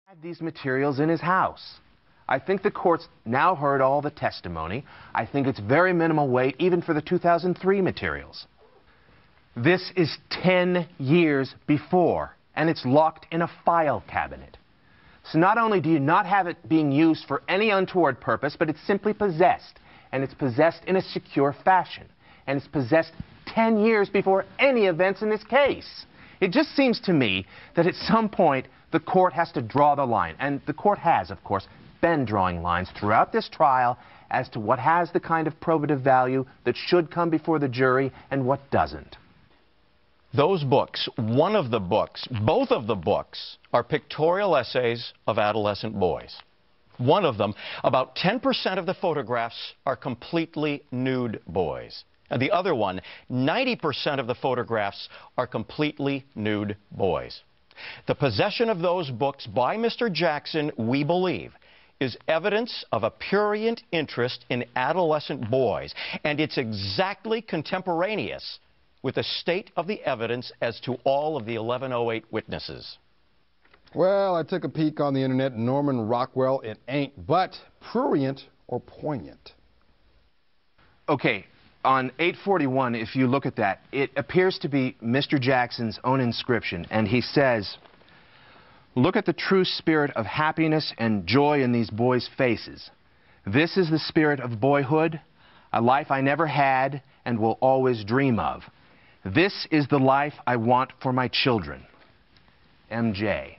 Had these materials in his house. I think the court's now heard all the testimony. I think it's very minimal weight, even for the 2003 materials. This is 10 years before, and it's locked in a file cabinet. So not only do you not have it being used for any untoward purpose, but it's simply possessed, and it's possessed in a secure fashion, and it's possessed 10 years before any events in this case. It just seems to me that at some point the court has to draw the line, and the court has, of course, been drawing lines throughout this trial as to what has the kind of probative value that should come before the jury and what doesn't. Those books, one of the books, both of the books, are pictorial essays of adolescent boys. One of them, about 10% of the photographs are completely nude boys. And the other one, 90% of the photographs are completely nude boys. The possession of those books by Mr. Jackson, we believe, is evidence of a prurient interest in adolescent boys, and it's exactly contemporaneous with the state of the evidence as to all of the 1108 witnesses. Well, I took a peek on the internet, Norman Rockwell, it ain't but prurient or poignant. Okay, on 841, if you look at that, it appears to be Mr. Jackson's own inscription, and he says, "Look at the true spirit of happiness and joy in these boys' faces. This is the spirit of boyhood, a life I never had and will always dream of. This is the life I want for my children. MJ."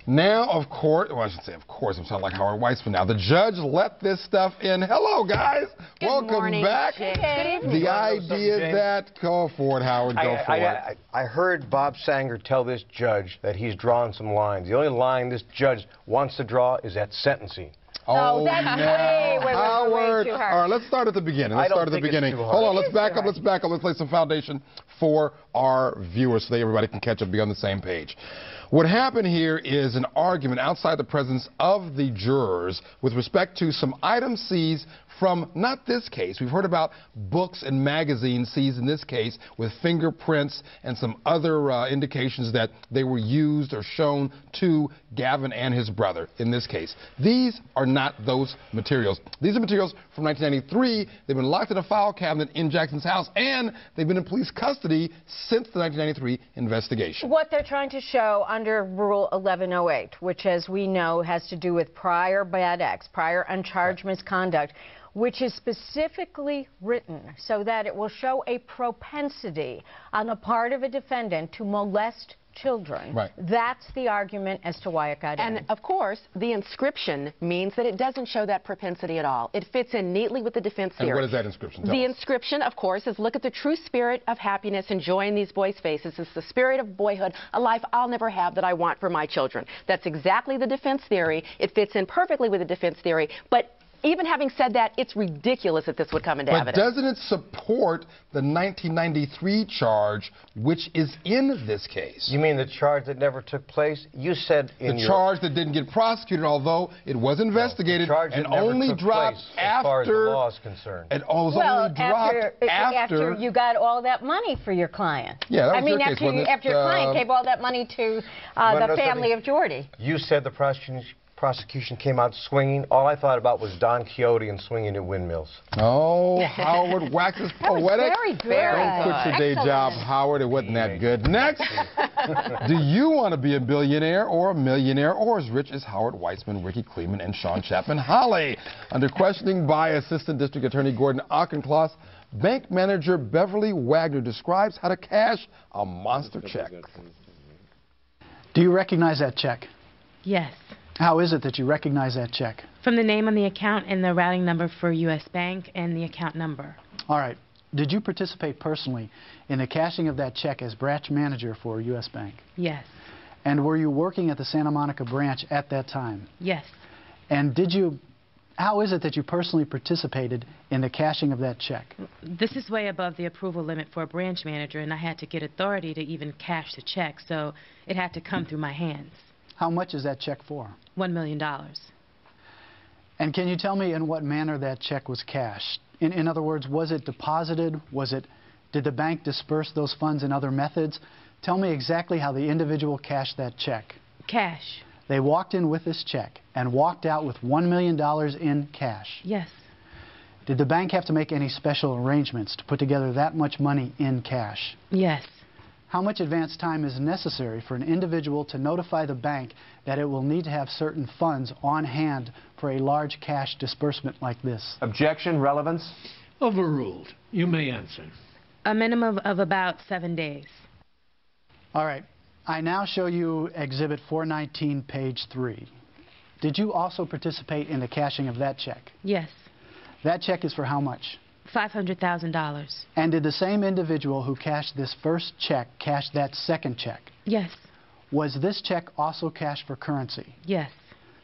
Now, of course, well, I should say, of course, I'm sounding like Howard Weitzman now. The judge let this stuff in. Hello, guys. Good Welcome morning, back. Good evening. The idea that, go for it, Howard, go for it. I heard Bob Sanger tell this judge that he's drawn some lines. The only line this judge wants to draw is at sentencing. Oh, that's no. way Howard. too hard. All right, let's start at the beginning. Let's start at the beginning. Hold on, let's back up. Let's back up. Let's lay some foundation for our viewers so that everybody can catch up and be on the same page. What happened here is an argument outside the presence of the jurors with respect to some items seized from, not this case, we've heard about books and magazines seized in this case with fingerprints and some other indications that they were used or shown to Gavin and his brother in this case. These are not those materials. These are materials from 1993. They've been locked in a file cabinet in Jackson's house, and they've been in police custody since the 1993 investigation. What they're trying to show under Rule 1108, which, as we know, has to do with prior bad acts, prior uncharged misconduct, which is specifically written so that it will show a propensity on the part of a defendant to molest children. Right. That's the argument as to why it got in. And, of course, the inscription means that it doesn't show that propensity at all. It fits in neatly with the defense theory. And what is that inscription? The inscription, of course, is look at the true spirit of happiness and joy in these boys' faces. It's the spirit of boyhood, a life I'll never have that I want for my children. That's exactly the defense theory. It fits in perfectly with the defense theory. But even having said that, it's ridiculous that this would come into evidence. But doesn't it support the 1993 charge, which is in this case? You mean the charge that never took place? You said in the charge that didn't get prosecuted, although it was investigated and only dropped after, as far as the law is concerned. It was only dropped after you got all that money for your client. Yeah, that was your case, wasn't it? After your client gave all that money to the family of Jordy. You said the prosecution came out swinging. All I thought about was Don Quixote and swinging at windmills. Oh, Howard waxes poetic. Very good. Don't quit your day job, Howard. It wasn't that good. Next, do you want to be a billionaire or a millionaire or as rich as Howard Weitzman, Rikki Klieman, and Sean Chapman-Holly? Under questioning by Assistant District Attorney Gordon Auchincloss, bank manager Beverly Wagner describes how to cash a monster check. Do you recognize that check? Yes. How is it that you recognize that check? From the name on the account and the routing number for U.S. Bank and the account number. All right. Did you participate personally in the cashing of that check as branch manager for U.S. Bank? Yes. And were you working at the Santa Monica branch at that time? Yes. And how is it that you personally participated in the cashing of that check? This is way above the approval limit for a branch manager, and I had to get authority to even cash the check, so it had to come through my hands. How much is that check for? $1 million. And can you tell me in what manner that check was cashed? In other words, was it deposited? Did the bank disperse those funds in other methods? Tell me exactly how the individual cashed that check. Cash. They walked in with this check and walked out with $1 million in cash. Yes. Did the bank have to make any special arrangements to put together that much money in cash? Yes. How much advance time is necessary for an individual to notify the bank that it will need to have certain funds on hand for a large cash disbursement like this? Objection, relevance? Overruled. You may answer. A minimum of about 7 days. All right. I now show you Exhibit 419, page 3. Did you also participate in the cashing of that check? Yes. That check is for how much? $500,000. And did the same individual who cashed this first check cash that second check? Yes. Was this check also cashed for currency? Yes.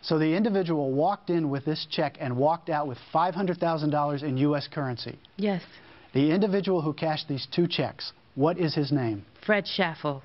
So the individual walked in with this check and walked out with $500,000 in U.S. currency. Yes. The individual who cashed these two checks, what is his name? Fred Schaffel.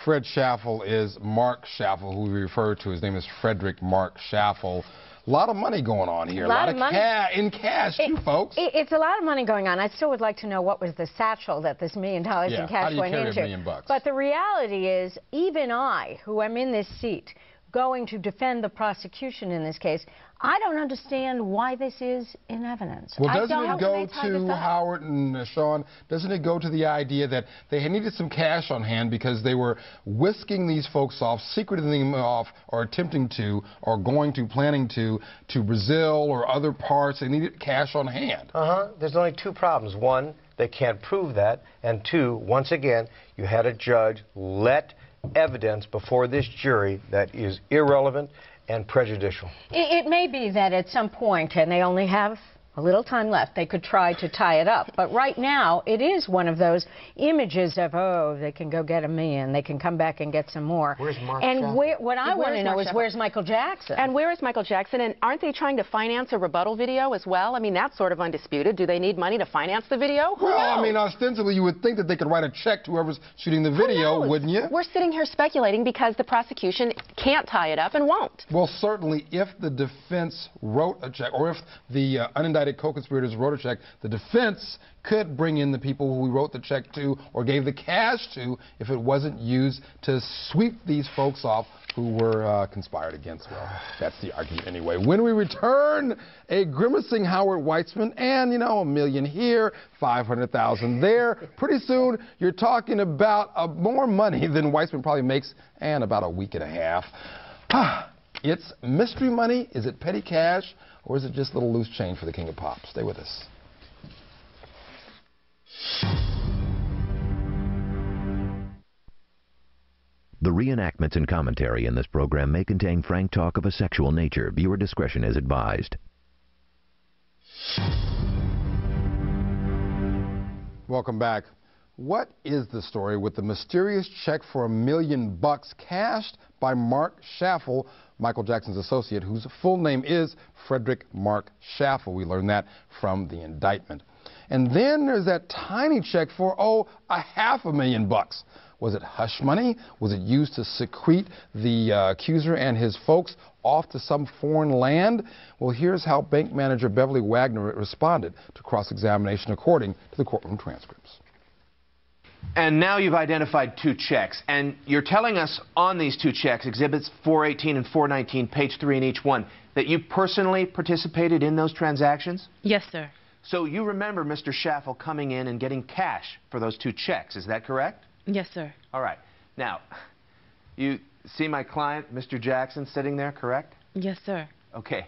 Fred Schaffel is Mark Schaffel, who we refer to. His name is Frederick Mark Schaffel. A lot of money going on here. A lot of money. In cash, too, folks. It's a lot of money going on. I still would like to know what was the satchel that this $1 million in cash went into. How do you carry $1 million? But the reality is, even I, who am in this seat, going to defend the prosecution in this case, I don't understand why this is in evidence. Well, doesn't it go to, Howard and Sean, doesn't it go to the idea that they needed some cash on hand because they were whisking these folks off, secreting them off, or attempting to, or planning to Brazil or other parts? They needed cash on hand. There's only two problems. One, they can't prove that. And two, once again, you had a judge let evidence before this jury that is irrelevant and prejudicial. It may be that at some point, and they only have a little time left, they could try to tie it up. But right now, it is one of those images of, oh, they can go get $1 million, they can come back and get some more. Where's Mark And Schaffel? what I want to know is, where's Michael Jackson? And where is Michael Jackson? And aren't they trying to finance a rebuttal video as well? I mean, that's sort of undisputed. Do they need money to finance the video? Who Well, knows? I mean, ostensibly, you would think that they could write a check to whoever's shooting the video, wouldn't you? We're sitting here speculating because the prosecution can't tie it up and won't. Well, certainly, if the defense wrote a check, or if the unindicted co-conspirators wrote a check, the defense could bring in the people who we wrote the check to or gave the cash to if it wasn't used to sweep these folks off who were conspired against. Well, that's the argument anyway. When we return, a grimacing Howard Weitzman and, $1 million here, $500,000 there. Pretty soon, you're talking about more money than Weitzman probably makes in about a week and a half. It's mystery money. Is it petty cash? Or is it just a little loose change for the king of pop? Stay with us. The reenactments and commentary in this program may contain frank talk of a sexual nature. Viewer discretion is advised. Welcome back. What is the story with the mysterious check for $1 million cashed by Mark Schaffel, Michael Jackson's associate, whose full name is Frederick Mark Schaffel? We learned that from the indictment. And then there's that tiny check for, $500,000. Was it hush money? Was it used to secrete the accuser and his folks off to some foreign land? Well, here's how bank manager Beverly Wagner responded to cross-examination according to the courtroom transcripts. And now you've identified two checks, and you're telling us on these two checks, Exhibits 418 and 419, page 3 in each one, that you personally participated in those transactions? Yes, sir. So you remember Mr. Schaffel coming in and getting cash for those two checks, is that correct? Yes, sir. All right. Now, you see my client, Mr. Jackson, sitting there, correct? Yes, sir. Okay.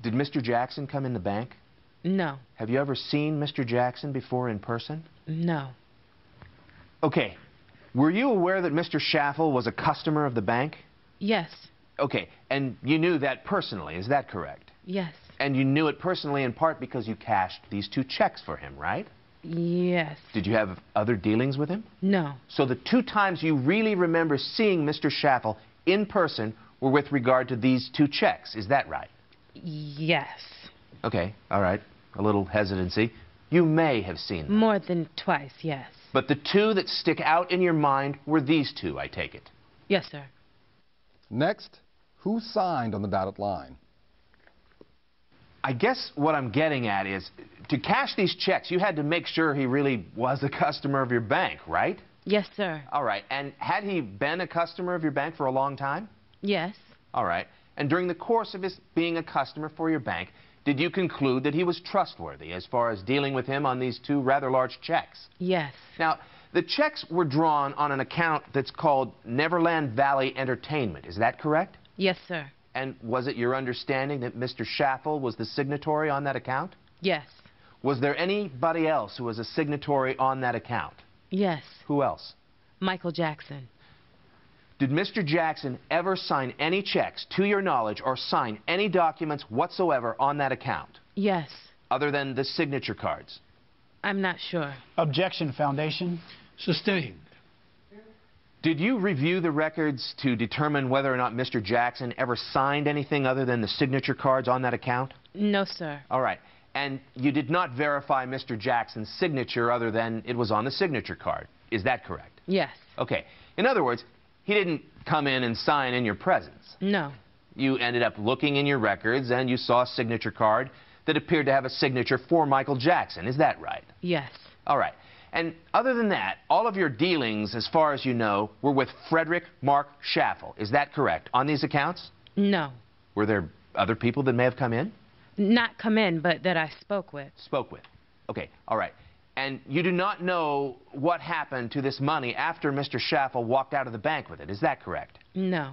Did Mr. Jackson come in the bank? No. Have you ever seen Mr. Jackson before in person? No. Okay. Were you aware that Mr. Schaffel was a customer of the bank? Yes. Okay. And you knew that personally, is that correct? Yes. And you knew it personally in part because you cashed these two checks for him, right? Yes. Did you have other dealings with him? No. So the two times you really remember seeing Mr. Schaffel in person were with regard to these two checks, is that right? Yes. Okay, all right. A little hesitancy. You may have seen them. More than twice, yes. But the two that stick out in your mind were these two, I take it? Yes, sir. Next, who signed on the dotted line? I guess what I'm getting at is, to cash these checks, you had to make sure he really was a customer of your bank, right? Yes, sir. All right. And had he been a customer of your bank for a long time? Yes. All right. And during the course of his being a customer for your bank, did you conclude that he was trustworthy as far as dealing with him on these 2 rather large checks? Yes. Now, the checks were drawn on an account that's called Neverland Valley Entertainment. Is that correct? Yes, sir. And was it your understanding that Mr. Schaffel was the signatory on that account? Yes. Was there anybody else who was a signatory on that account? Yes. Who else? Michael Jackson. Did Mr. Jackson ever sign any checks, to your knowledge, or sign any documents whatsoever on that account? Yes. Other than the signature cards? I'm not sure. Objection, Foundation. Sustained. Did you review the records to determine whether or not Mr. Jackson ever signed anything other than the signature cards on that account? No, sir. All right. And you did not verify Mr. Jackson's signature other than it was on the signature card. Is that correct? Yes. Okay. In other words, he didn't come in and sign in your presence. No. You ended up looking in your records and you saw a signature card that appeared to have a signature for Michael Jackson. Is that right? Yes. All right. And other than that, all of your dealings, as far as you know, were with Frederick Mark Schaffel. Is that correct? On these accounts? No. Were there other people that may have come in? Not come in, but that I spoke with. Spoke with. Okay. All right. And you do not know what happened to this money after Mr. Schaffel walked out of the bank with it. Is that correct? No.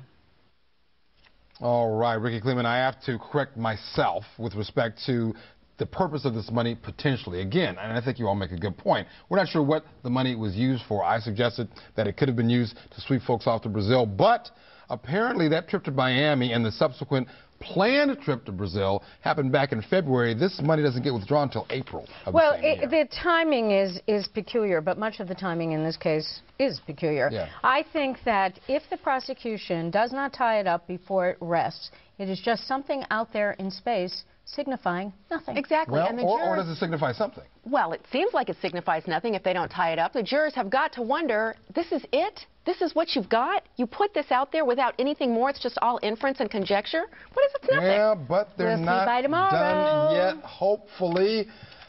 All right, Rikki Klieman, I have to correct myself with respect to the purpose of this money potentially. Again, and I think you all make a good point. We're not sure what the money was used for. I suggested that it could have been used to sweep folks off to Brazil, but apparently that trip to Miami and the subsequent planned trip to Brazil happened back in February. This money doesn't get withdrawn until April of the same year. The timing is peculiar, but much of the timing in this case is peculiar. Yeah. I think that if the prosecution does not tie it up before it rests, it is just something out there in space signifying nothing. Exactly. Well, And the or jurors, does it signify something? well, it seems like it signifies nothing if they don't tie it up. The jurors have got to wonder, this is it? This is what you've got? You put this out there without anything more? It's just all inference and conjecture? What is it? Nothing. Yeah, but they're We'll see not by tomorrow. done yet, hopefully.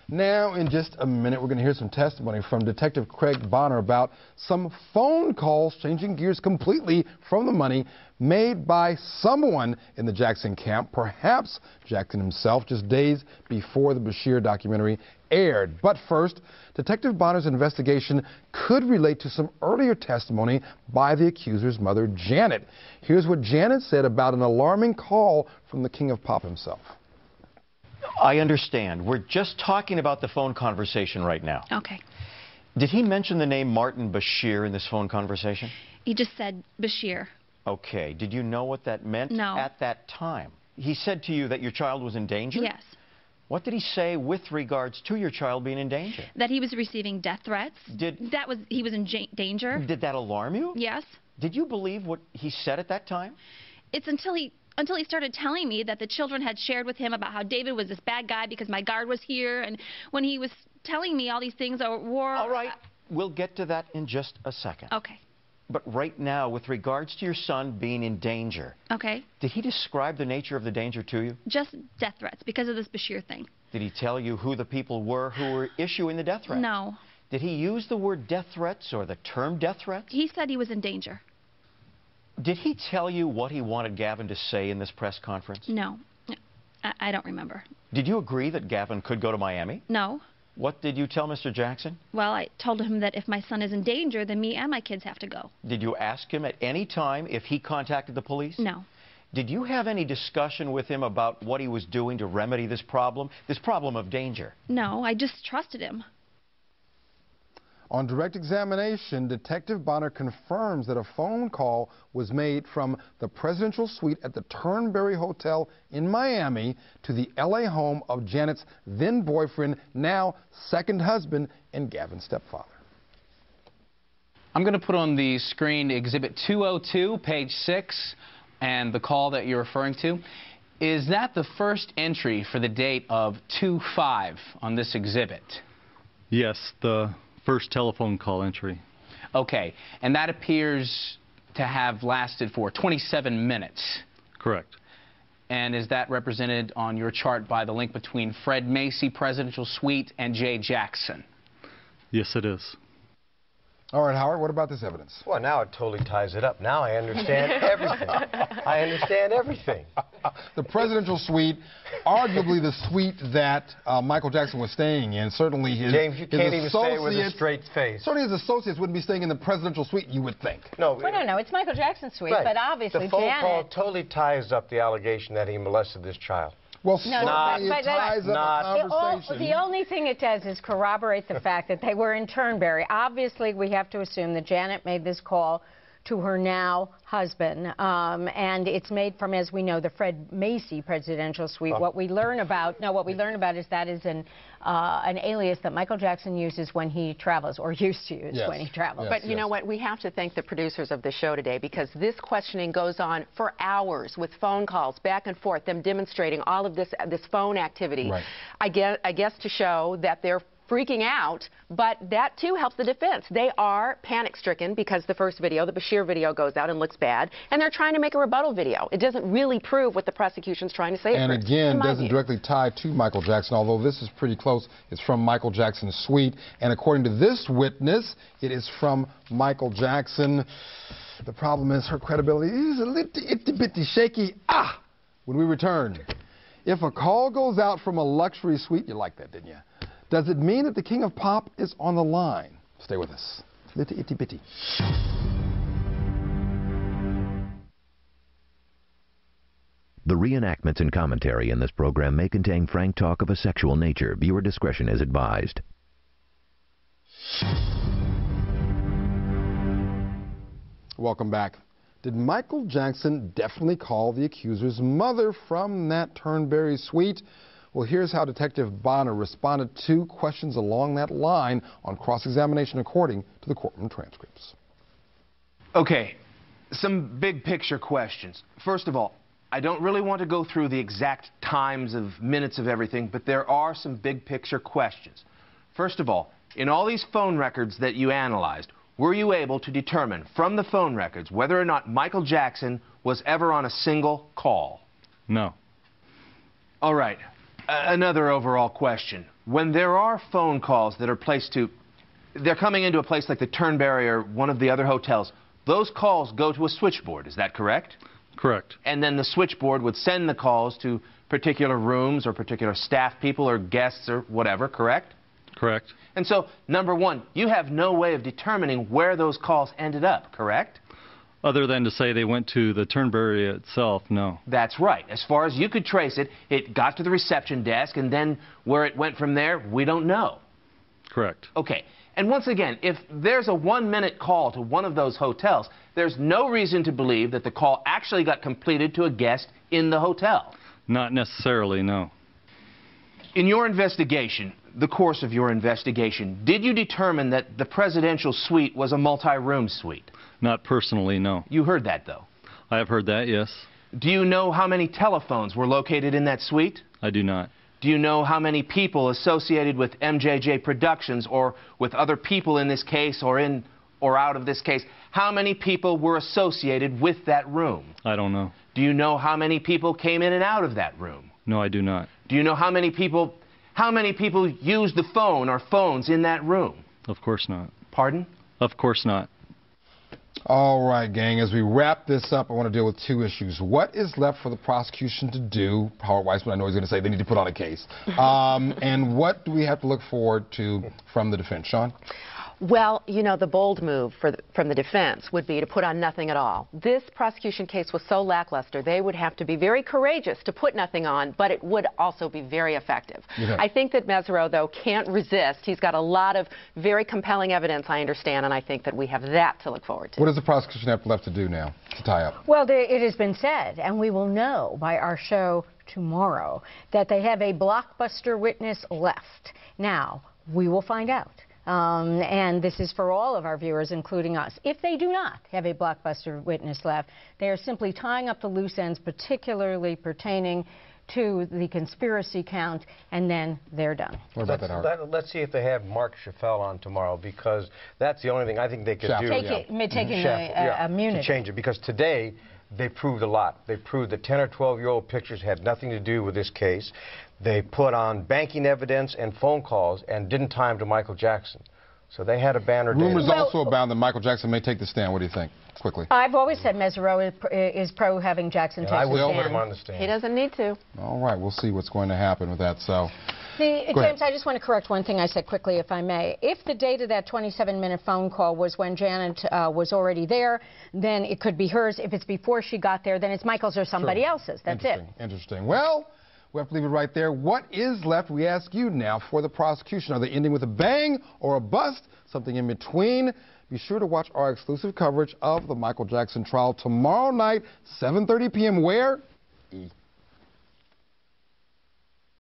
Now, in just a minute, we're going to hear some testimony from Detective Craig Bonner about some phone calls, changing gears completely from the money, made by someone in the Jackson camp, perhaps Jackson himself, just days before the Bashir documentary aired. But first, Detective Bonner's investigation could relate to some earlier testimony by the accuser's mother, Janet. Here's what Janet said about an alarming call from the King of Pop himself. I understand. We're just talking about the phone conversation right now. Okay. Did he mention the name Martin Bashir in this phone conversation? He just said Bashir. Okay. Did you know what that meant No. at that time? He said to you that your child was in danger? Yes. What did he say with regards to your child being in danger? That he was receiving death threats. He was in danger. Did that alarm you? Yes. Did you believe what he said at that time? It's until he started telling me that the children had shared with him about how David was this bad guy because my guard was here, and when he was telling me all these things were... All right. We'll get to that in just a second. Okay. But right now, with regards to your son being in danger, Okay. did he describe the nature of the danger to you? Just death threats because of this Bashir thing. Did he tell you who the people were who were issuing the death threats? No. Did he use the word death threats or the term death threats? He said he was in danger. Did he tell you what he wanted Gavin to say in this press conference? No. I don't remember. Did you agree that Gavin could go to Miami? No. What did you tell Mr. Jackson? Well, I told him that if my son is in danger, then me and my kids have to go. Did you ask him at any time if he contacted the police? No. Did you have any discussion with him about what he was doing to remedy this problem of danger? No, I just trusted him. On direct examination, Detective Bonner confirms that a phone call was made from the presidential suite at the Turnberry Hotel in Miami to the L.A. home of Janet's then-boyfriend, now second husband, and Gavin's stepfather. I'm going to put on the screen Exhibit 202, page 6, and the call that you're referring to. Is that the first entry for the date of 2/5 on this exhibit? Yes, the first telephone call entry. Okay, and that appears to have lasted for 27 minutes. Correct. And is that represented on your chart by the link between Fred Macy Presidential Suite and Jay Jackson? Yes, it is. All right, Howard, what about this evidence? Well, now it totally ties it up. Now I understand everything. I understand everything. The presidential suite, arguably the suite that Michael Jackson was staying in. Certainly his James, you can't even say it with a associates- straight face. Certainly his associates wouldn't be staying in the presidential suite, you would think. No, No, it's Michael Jackson's suite, right. but obviously the phone Janet... call totally ties up the allegation that he molested this child. Well, No, certainly but it ties up the conversation. The only thing it does is corroborate the fact that they were in Turnberry. Obviously, we have to assume that Janet made this call to her now husband, and it's made from, as we know, the Fred Macy presidential suite. What we learn about is that is an alias that Michael Jackson uses when he travels, or used to use when he travels. But you know what? We have to thank the producers of the show today, because this questioning goes on for hours with phone calls back and forth, them demonstrating all of this phone activity. Right. I guess to show that they're freaking out, but that too helps the defense. They are panic-stricken because the first video, the Bashir video, goes out and looks bad, and they're trying to make a rebuttal video. It doesn't really prove what the prosecution's trying to say. And again, doesn't directly tie to Michael Jackson, although this is pretty close. It's from Michael Jackson's suite, and according to this witness, it is from Michael Jackson. The problem is her credibility is a little itty-bitty shaky. When we return, if a call goes out from a luxury suite, you like that, didn't you? Does it mean that the king of pop is on the line? Stay with us. Litty itty bitty. The reenactments and commentary in this program may contain frank talk of a sexual nature. Viewer discretion is advised. Welcome back. Did Michael Jackson definitely call the accuser's mother from that Turnberry suite? Well, here's how Detective Bonner responded to questions along that line on cross-examination according to the courtroom transcripts. Okay, some big picture questions. First of all, I don't really want to go through the exact times of minutes of everything, but there are some big picture questions. First of all, in all these phone records that you analyzed, were you able to determine from the phone records whether or not Michael Jackson was ever on a single call? No. All right. Another overall question. When there are phone calls that are placed to, they're coming into a place like the Turnberry or one of the other hotels, those calls go to a switchboard, is that correct? Correct. And then the switchboard would send the calls to particular rooms or particular staff people or guests or whatever, correct? Correct. And so, number one, you have no way of determining where those calls ended up, correct? Other than to say they went to the Turnberry itself, no. That's right. As far as you could trace it, it got to the reception desk, and then where it went from there, we don't know. Correct. Okay. And once again, if there's a 1-minute call to one of those hotels, there's no reason to believe that the call actually got completed to a guest in the hotel. Not necessarily, no. In your investigation, the course of your investigation, did you determine that the presidential suite was a multi-room suite? Not personally, no. You heard that, though? I have heard that, yes. Do you know how many telephones were located in that suite? I do not. Do you know how many people associated with MJJ Productions or with other people in this case or in or out of this case, how many people were associated with that room? I don't know. Do you know how many people came in and out of that room? No, I do not. Do you know how many people used the phone or phones in that room? Of course not. Pardon? Of course not. All right, gang, as we wrap this up, I want to deal with two issues. What is left for the prosecution to do? Howard Weissman, I know he's going to say they need to put on a case. And what do we have to look forward to from the defense? Sean? Well, you know, the bold move from the defense would be to put on nothing at all. This prosecution case was so lackluster, they would have to be very courageous to put nothing on, but it would also be very effective. Yeah. I think that Mesereau, though, can't resist. He's got a lot of very compelling evidence, I understand, and I think that we have that to look forward to. What does the prosecution have left to do now to tie up? Well, it has been said, and we will know by our show tomorrow, that they have a blockbuster witness left. Now, we will find out. And this is for all of our viewers, including us. If they do not have a blockbuster witness left, they are simply tying up the loose ends, particularly pertaining to the conspiracy count, and then they're done. What about that, Howard? Let's see if they have Mark Chaffel on tomorrow, because that's the only thing I think they could do. Taking the immunity. To change it, because today they proved a lot. They proved that 10 or 12-year-old pictures had nothing to do with this case. They put on banking evidence and phone calls and didn't tie them to Michael Jackson. So they had a banner date. Rumors also abound that Michael Jackson may take the stand. What do you think? Quickly. I've always said Mesereau is pro having Jackson take the stand. I will put him on the stand. He doesn't need to. All right, we'll see what's going to happen with that. So, James, I just want to correct one thing I said quickly, if I may. If the date of that 27-minute phone call was when Janet was already there, then it could be hers. If it's before she got there, then it's Michael's or somebody else's. That's it. Interesting. Well, we have to leave it right there. What is left, we ask you now, for the prosecution? Are they ending with a bang or a bust? Something in between? Be sure to watch our exclusive coverage of the Michael Jackson trial tomorrow night, 7:30 p.m. Where? E!